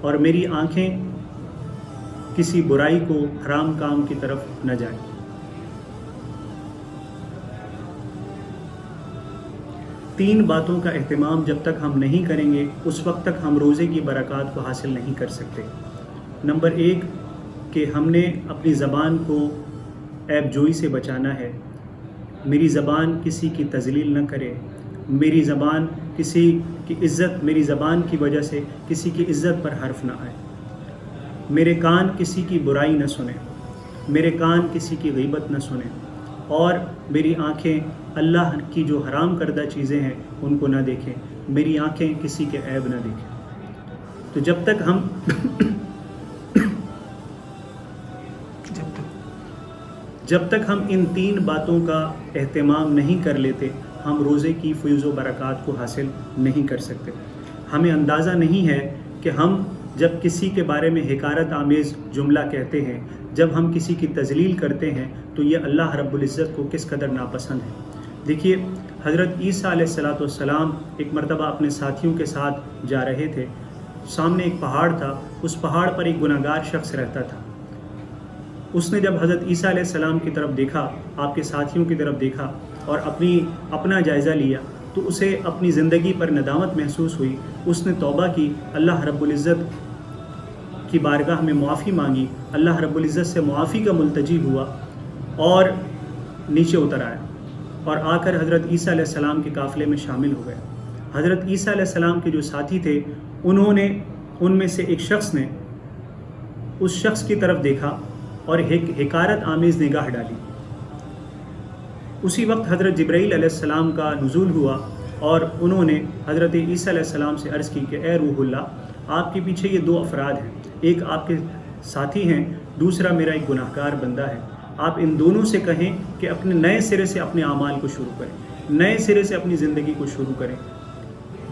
اور میری آنکھیں کسی برائی کو حرام کام کی طرف نہ جائیں۔ تین باتوں کا اہتمام جب تک ہم نہیں کریں گے اس وقت تک ہم روزے کی برکات کو حاصل نہیں کر سکتے۔ نمبر 1 کہ ہم نے اپنی زبان کو عیب جوئی سے بچانا ہے۔ میری زبان کسی کی تذلیل نہ کرے، میری زبان کسی کی عزت، میری زبان کی وجہ سے کسی کی عزت پر حرف نہ آئے، میرے کان کسی کی برائی نہ سنیں، میرے کان کسی کی غیبت نہ سنیں، اور میری آنکھیں اللہ کی جو حرام کردہ چیزیں ہیں ان کو نہ دیکھیں، میری آنکھیں کسی کے عیب نہ دیکھیں۔ تو جب تک ہم ان تین باتوں کا اہتمام نہیں کر لیتے ہم روزے کی فیض و برکات کو حاصل نہیں کر سکتے۔ ہمیں اندازہ نہیں ہے کہ ہم جب کسی کے بارے میں حقارت آمیز جملہ کہتے ہیں، جب ہم کسی کی تذلیل کرتے ہیں تو یہ اللہ رب العزت کو کس قدر ناپسند ہے۔ دیکھیے حضرت عیسیٰ علیہ السلام ایک مرتبہ اپنے ساتھیوں کے ساتھ جا رہے تھے، سامنے ایک پہاڑ تھا، اس پہاڑ پر ایک گناہ گار شخص رہتا تھا۔ اس نے جب حضرت عیسیٰ علیہ السلام کی طرف دیکھا، آپ کے ساتھیوں کی طرف دیکھا اور اپنا جائزہ لیا تو اسے اپنی زندگی پر ندامت محسوس ہوئی۔ اس نے توبہ کی، اللہ رب العزت کی بارگاہ میں معافی مانگی، اللہ رب العزت سے معافی کا ملتجی ہوا اور نیچے اتر آیا اور آ کر حضرت عیسیٰ علیہ السلام کے قافلے میں شامل ہو گیا۔ حضرت عیسیٰ علیہ السلام کے جو ساتھی تھے ان میں سے ایک شخص نے اس شخص کی طرف دیکھا اور حقارت آمیز نگاہ ڈالی۔ اسی وقت حضرت جبرائیل علیہ السلام کا نزول ہوا اور انہوں نے حضرت عیسیٰ علیہ السلام سے عرض کی کہ اے روح اللہ، آپ کے پیچھے یہ 2 افراد ہیں، ایک آپ کے ساتھی ہیں، دوسرا میرا ایک گناہ گار بندہ ہے۔ آپ ان دونوں سے کہیں کہ اپنے نئے سرے سے اپنے اعمال کو شروع کریں، نئے سرے سے اپنی زندگی کو شروع کریں۔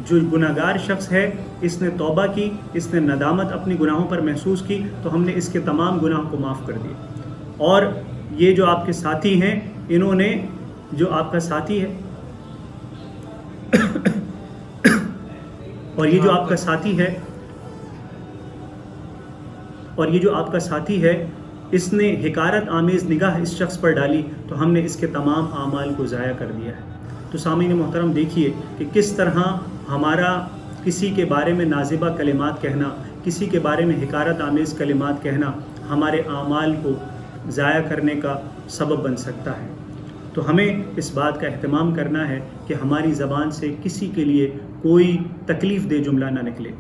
جو گناہ گار شخص ہے اس نے توبہ کی، اس نے ندامت اپنی گناہوں پر محسوس کی تو ہم نے اس کے تمام گناہوں کو معاف کر دیا۔ اور یہ جو آپ کے ساتھی ہیں، انہوں نے جو آپ کا ساتھی ہے اور یہ جو آپ کا ساتھی ہے اس نے حقارت آمیز نگاہ اس شخص پر ڈالی تو ہم نے اس کے تمام اعمال کو ضائع کر دیا ہے۔ تو سامعین محترم دیکھیے کہ کس طرح ہمارا کسی کے بارے میں نازبہ کلمات کہنا، کسی کے بارے میں حقارت آمیز کلمات کہنا ہمارے اعمال کو ضائع کرنے کا سبب بن سکتا ہے۔ تو ہمیں اس بات کا اہتمام کرنا ہے کہ ہماری زبان سے کسی کے لیے کوئی تکلیف دہ جملہ نہ نکلے۔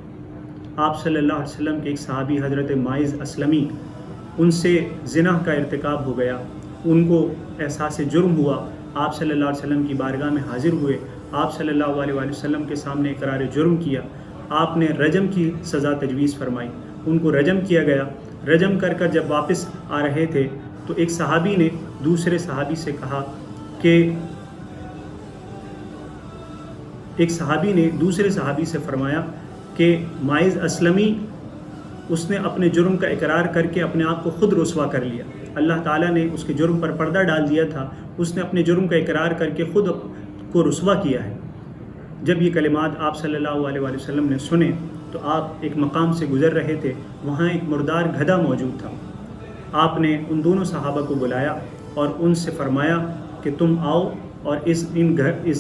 آپ صلی اللہ علیہ وسلم کے ایک صحابی حضرت ماعز اسلمی، ان سے زنا کا ارتکاب ہو گیا، ان کو احساس جرم ہوا، آپ صلی اللہ علیہ وسلم کی بارگاہ میں حاضر ہوئے، آپ صلی اللہ علیہ وسلم کے سامنے اقرار جرم کیا، آپ نے رجم کی سزا تجویز فرمائی، ان کو رجم کیا گیا۔ رجم کر کر جب واپس آ رہے تھے تو ایک صحابی نے دوسرے صحابی سے کہا کہ ایک صحابی نے دوسرے صحابی سے فرمایا کہ ماعز اسلمی اس نے اپنے جرم کا اقرار کر کے اپنے آپ کو خود رسوا کر لیا، اللہ تعالیٰ نے اس کے جرم پر پردہ ڈال دیا تھا، اس نے اپنے جرم کا اقرار کر کے خود کو رسوا کیا ہے۔ جب یہ کلمات آپ صلی اللہ علیہ وسلم نے سنے تو آپ ایک مقام سے گزر رہے تھے، وہاں ایک مردار گدھا موجود تھا۔ آپ نے ان دونوں صحابہ کو بلایا اور ان سے فرمایا کہ تم آؤ اور اس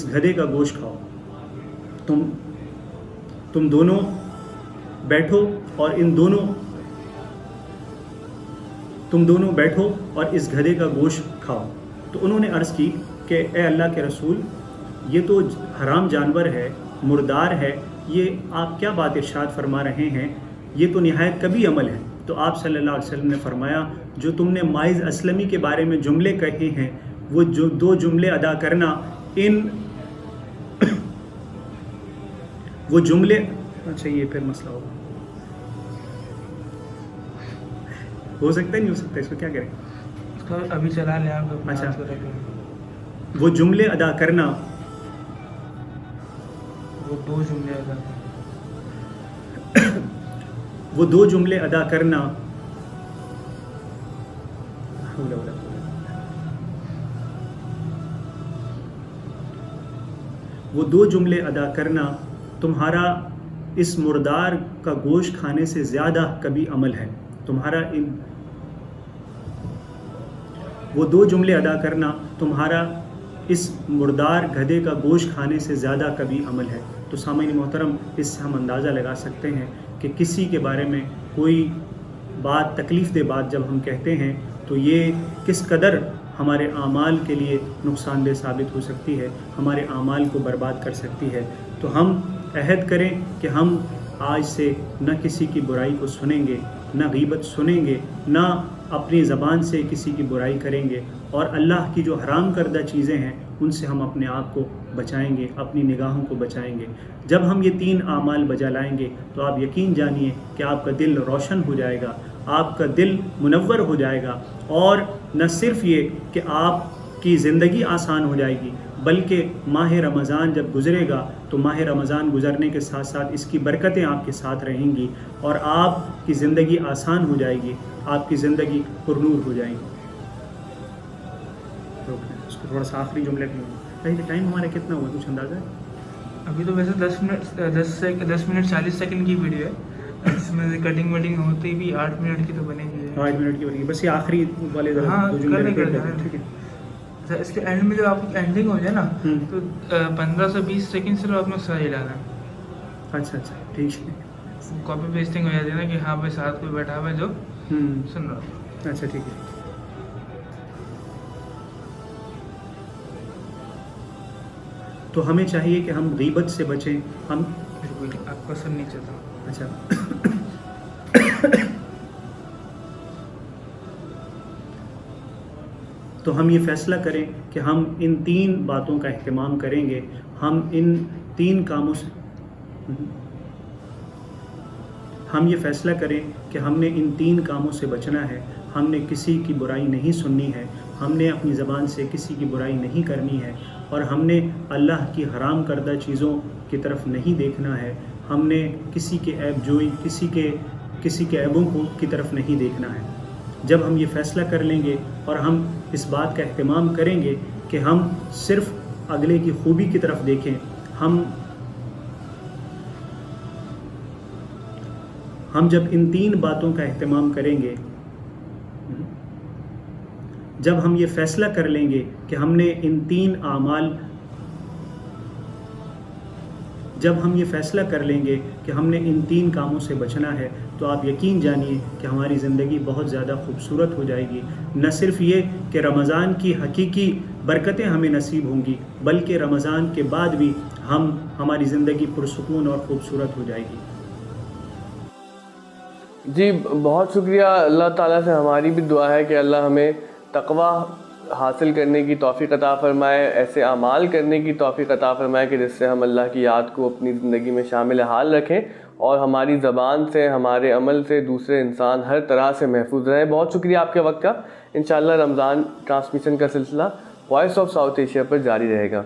گدھے کا گوشت کھاؤ، تم دونوں بیٹھو اور تم دونوں بیٹھو اور اس گدھے کا گوشت کھاؤ۔ تو انہوں نے عرض کی کہ اے اللہ کے رسول، یہ تو حرام جانور ہے، مردار ہے، یہ آپ کیا بات ارشاد فرما رہے ہیں، یہ تو نہایت کبھی عمل ہے۔ تو آپ صلی اللہ علیہ وسلم نے فرمایا جو تم نے ماعز اسلمی کے بارے میں جملے کہے ہیں وہ جو 2 جملے ادا کرنا، وہ جملے، اچھا یہ پھر مسئلہ ہوگا، ہو سکتا ہے نہیں ہو سکتا، اس کو کیا کریں، اس کو ابھی چلا لیں آپ۔ اچھا، وہ جملے ادا کرنا، وہ 2 جملے ادا کرنا، وہ 2 جملے ادا کرنا، وہ 2 جملے ادا کرنا تمہارا اس مردار کا گوشت کھانے سے زیادہ کبھی عمل ہے. تمہارا وہ 2 جملے ادا کرنا تمہارا اس مردار گدھے کا گوشت کھانے سے زیادہ کبھی عمل ہے. تو سامعین محترم، اس سے ہم اندازہ لگا سکتے ہیں کہ کسی کے بارے میں کوئی بات، تکلیف دہ بات جب ہم کہتے ہیں تو یہ کس قدر ہمارے اعمال کے لیے نقصان دہ ثابت ہو سکتی ہے، ہمارے اعمال کو برباد کر سکتی ہے. تو ہم عہد کریں کہ ہم آج سے نہ کسی کی برائی کو سنیں گے، نہ غیبت سنیں گے، نہ اپنی زبان سے کسی کی برائی کریں گے، اور اللہ کی جو حرام کردہ چیزیں ہیں ان سے ہم اپنے آپ کو بچائیں گے، اپنی نگاہوں کو بچائیں گے. جب ہم یہ 3 اعمال بجا لائیں گے تو آپ یقین جانیے کہ آپ کا دل روشن ہو جائے گا، آپ کا دل منور ہو جائے گا، اور نہ صرف یہ کہ آپ کی زندگی آسان ہو جائے گی، بلکہ ماہ رمضان جب گزرے گا تو ماہ رمضان گزرنے کے ساتھ ساتھ اس کی برکتیں آپ کے ساتھ رہیں گی، اور آپ کی زندگی آسان ہو جائے گی، آپ کی زندگی پرنور ہو جائے گی. اس کو تھوڑا سا آخری جملے پہ ٹائم ہمارا کتنا ہوا، کچھ اندازہ ہے؟ ابھی تو ویسے 10 منٹ 40 سیکنڈ کی ویڈیو ہے، اس میں کٹنگ وٹنگ ہوتی بھی 8 منٹ کی تو بنے گی. 8 منٹ کی بنے گی، بس یہ آخری والے ذرا 2 جملے ریپیٹ کر دیں. ٹھیک ہے. اس کے اینڈ میں جو آپ کی اینڈنگ ہو جائے نا تو 15 سے 20 سیکنڈ سے آپ نے سہی لانا ہے. اچھا ٹھیک ہے. کاپی پیسٹنگ ہو جاتی ہے نا کہ ہاں بھائی ساتھ کوئی بیٹھا ہوا ہے جو سن رہا. اچھا ٹھیک ہے. تو ہمیں چاہیے کہ ہم غیبت سے بچیں. ہم بالکل آپ کا سن نہیں چاہتا. اچھا تو ہم یہ فیصلہ کریں کہ ہم ان 3 باتوں کا اہتمام کریں گے. ہم ان 3 کاموں سے ہم یہ فیصلہ کریں کہ ہم نے ان 3 کاموں سے بچنا ہے. ہم نے کسی کی برائی نہیں سننی ہے، ہم نے اپنی زبان سے کسی کی برائی نہیں کرنی ہے، اور ہم نے اللہ کی حرام کردہ چیزوں کی طرف نہیں دیکھنا ہے. ہم نے کسی کے عیب جوئی، کسی کے عیبوں کی طرف نہیں دیکھنا ہے. جب ہم یہ فیصلہ کر لیں گے اور ہم اس بات کا اہتمام کریں گے کہ ہم صرف اگلے کی خوبی کی طرف دیکھیں، ہم جب ان 3 باتوں کا اہتمام کریں گے، جب ہم یہ فیصلہ کر لیں گے کہ ہم نے ان 3 اعمال جب ہم یہ فیصلہ کر لیں گے کہ ہم نے ان 3 کاموں سے بچنا ہے، تو آپ یقین جانیے کہ ہماری زندگی بہت زیادہ خوبصورت ہو جائے گی. نہ صرف یہ کہ رمضان کی حقیقی برکتیں ہمیں نصیب ہوں گی، بلکہ رمضان کے بعد بھی ہماری زندگی پرسکون اور خوبصورت ہو جائے گی. جی بہت شکریہ. اللہ تعالیٰ سے ہماری بھی دعا ہے کہ اللہ ہمیں تقویٰ حاصل کرنے کی توفیق عطا فرمائے، ایسے اعمال کرنے کی توفیق عطا فرمائے کہ جس سے ہم اللہ کی یاد کو اپنی زندگی میں شامل حال رکھیں، اور ہماری زبان سے، ہمارے عمل سے دوسرے انسان ہر طرح سے محفوظ رہے. بہت شکریہ آپ کے وقت کا. انشاءاللہ رمضان ٹرانسمیشن کا سلسلہ وائس آف ساؤتھ ایشیا پر جاری رہے گا.